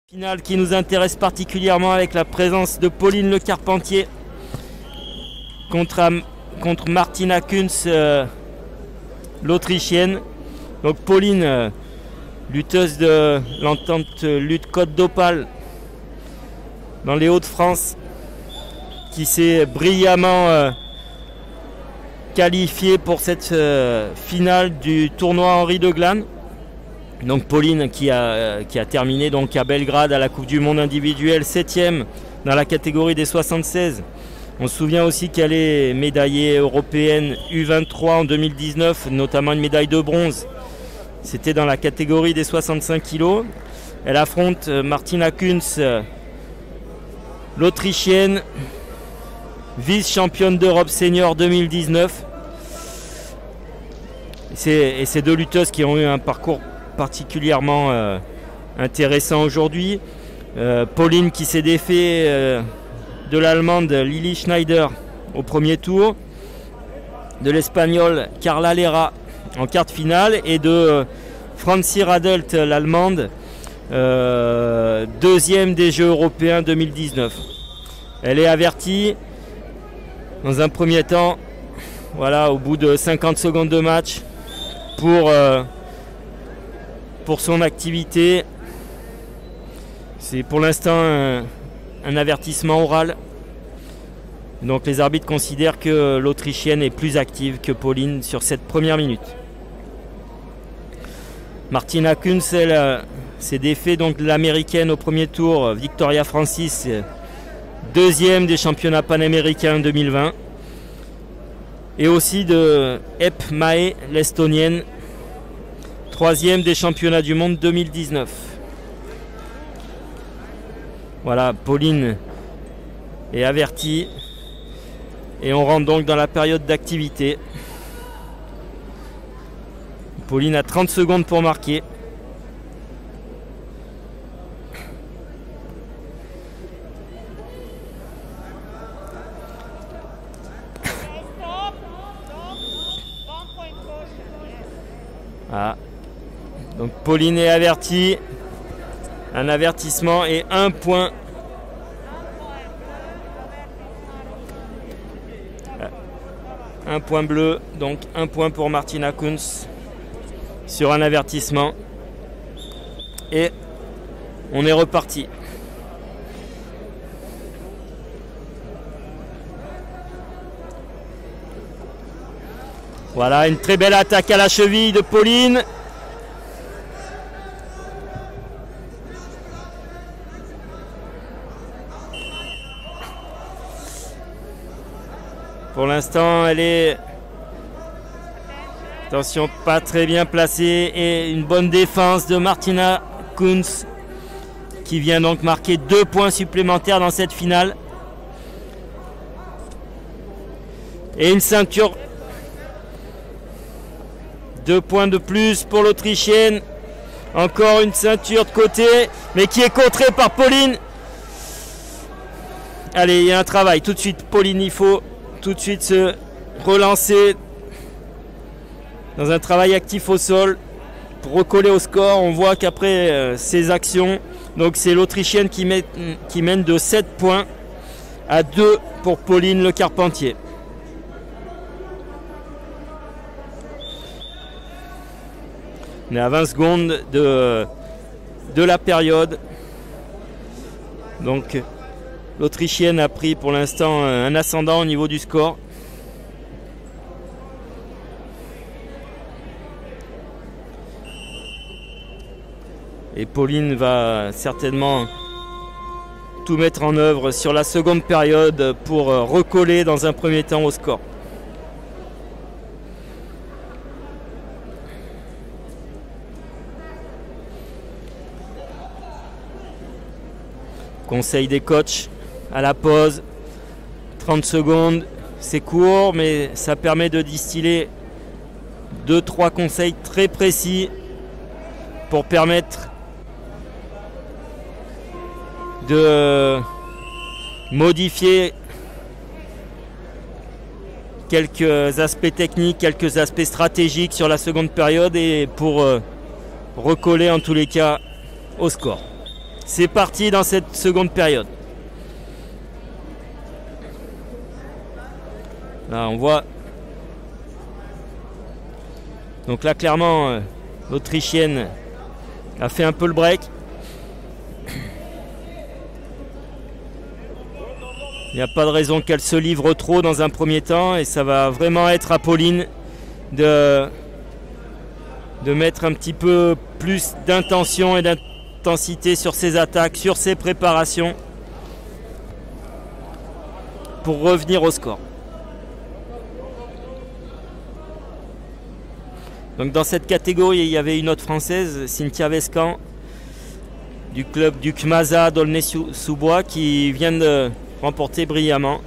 Finale qui nous intéresse particulièrement avec la présence de Pauline Le Carpentier contre Martina Kunz, l'Autrichienne. Donc Pauline, lutteuse de l'entente lutte Côte d'Opale dans les Hauts-de-France, qui s'est brillamment qualifiée pour cette finale du tournoi Henri de Glane. Donc Pauline qui a terminé donc à Belgrade à la Coupe du Monde individuelle 7e dans la catégorie des 76. On se souvient aussi qu'elle est médaillée européenne U23 en 2019, notamment une médaille de bronze. C'était dans la catégorie des 65 kg. Elle affronte Martina Kunz, l'Autrichienne, vice-championne d'Europe senior 2019. Et ces deux lutteuses qui ont eu un parcours particulièrement intéressant aujourd'hui. Pauline qui s'est défait de l'Allemande Lili Schneider au premier tour, de l'Espagnole Carla Lera en quart de finale et de Franzi Radelt, l'Allemande, deuxième des Jeux européens 2019. Elle est avertie dans un premier temps, voilà, au bout de 50 secondes de match pour son activité. C'est pour l'instant un avertissement oral. Donc les arbitres considèrent que l'Autrichienne est plus active que Pauline sur cette première minute. Martina Kunz, elle s'est défait donc de l'américaine au premier tour, Victoria Francis, deuxième des championnats panaméricains 2020. Et aussi de Epp Mae, l'Estonienne, troisième des championnats du monde 2019. Voilà, Pauline est avertie. Et on rentre donc dans la période d'activité. Pauline a 30 secondes pour marquer. Ah. Donc Pauline est avertie. Un avertissement et un point. Un point bleu, donc un point pour Martina Kunz sur un avertissement. Et on est reparti. Voilà, une très belle attaque à la cheville de Pauline. Pour l'instant, elle est, attention, pas très bien placée et une bonne défense de Martina Kunz qui vient donc marquer 2 points supplémentaires dans cette finale. Et une ceinture. 2 points de plus pour l'Autrichienne. Encore une ceinture de côté, mais qui est contrée par Pauline. Allez, il y a un travail. Tout de suite, Pauline, il faut tout de suite se relancer dans un travail actif au sol pour recoller au score. On voit qu'après ces actions, donc c'est l'Autrichienne qui mène de 7 points à 2 pour Pauline Le Carpentier. On est à 20 secondes de la période. Donc l'Autrichienne a pris pour l'instant un ascendant au niveau du score. Et Pauline va certainement tout mettre en œuvre sur la seconde période pour recoller dans un premier temps au score. Conseil des coachs à la pause, 30 secondes, c'est court, mais ça permet de distiller 2-3 conseils très précis pour permettre de modifier quelques aspects techniques, quelques aspects stratégiques sur la seconde période et pour recoller en tous les cas au score. C'est parti dans cette seconde période. Là on voit. Donc là clairement l'Autrichienne a fait un peu le break. Il n'y a pas de raison qu'elle se livre trop dans un premier temps et ça va vraiment être à Pauline de mettre un petit peu plus d'intention et d'intensité sur ses attaques, sur ses préparations pour revenir au score. Donc dans cette catégorie, il y avait une autre française, Cynthia Vescan, du club du Kmasa d'Aulnay-sous-Bois, qui vient de remporter brillamment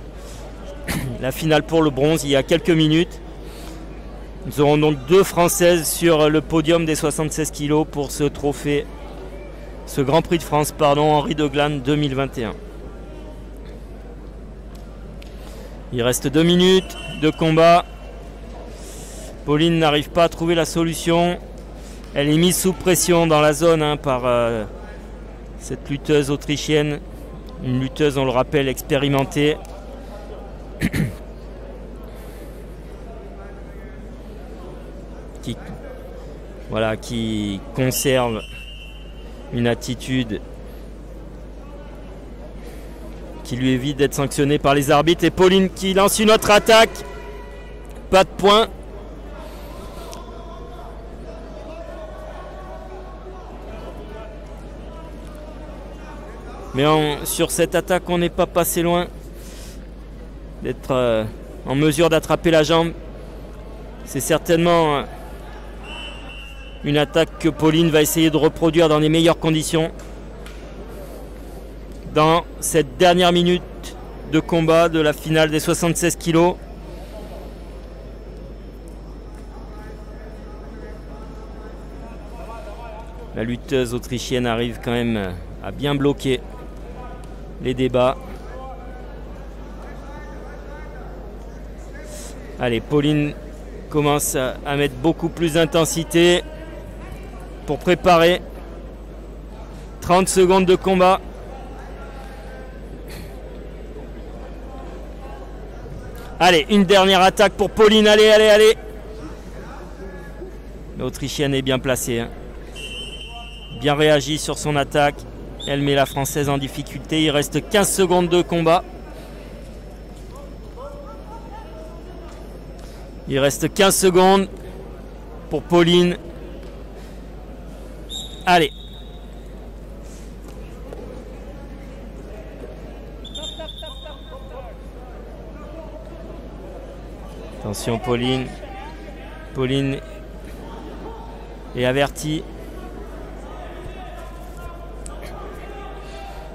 la finale pour le bronze il y a quelques minutes. Nous aurons donc 2 Françaises sur le podium des 76 kg pour ce trophée, ce Grand Prix de France, Henri de Glane 2021. Il reste 2 minutes de combat. Pauline n'arrive pas à trouver la solution. Elle est mise sous pression dans la zone par cette lutteuse autrichienne. Une lutteuse, on le rappelle, expérimentée. qui conserve une attitude qui lui évite d'être sanctionnée par les arbitres. Et Pauline qui lance une autre attaque. Pas de point. Mais sur cette attaque, on n'est pas passé loin d'être en mesure d'attraper la jambe. C'est certainement une attaque que Pauline va essayer de reproduire dans les meilleures conditions. Dans cette dernière minute de combat de la finale des 76 kg. La lutteuse autrichienne arrive quand même à bien bloquer les débats. Allez, Pauline commence à mettre beaucoup plus d'intensité pour préparer 30 secondes de combat. Allez, une dernière attaque pour Pauline. Allez, allez, allez. L'Autrichienne est bien placée. Bien réagi sur son attaque. Elle met la Française en difficulté. Il reste 15 secondes de combat. Il reste 15 secondes pour Pauline. Allez. Attention Pauline. Pauline est avertie.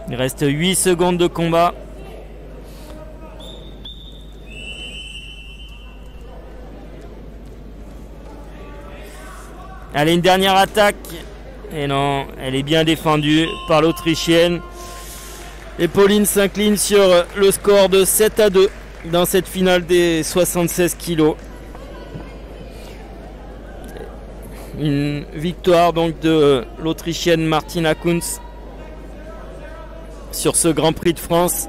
Il reste 8 secondes de combat. Allez, une dernière attaque. Et non, elle est bien défendue par l'Autrichienne. Et Pauline s'incline sur le score de 7-2 dans cette finale des 76 kg. Une victoire donc de l'Autrichienne Martina Kunz sur ce Grand Prix de France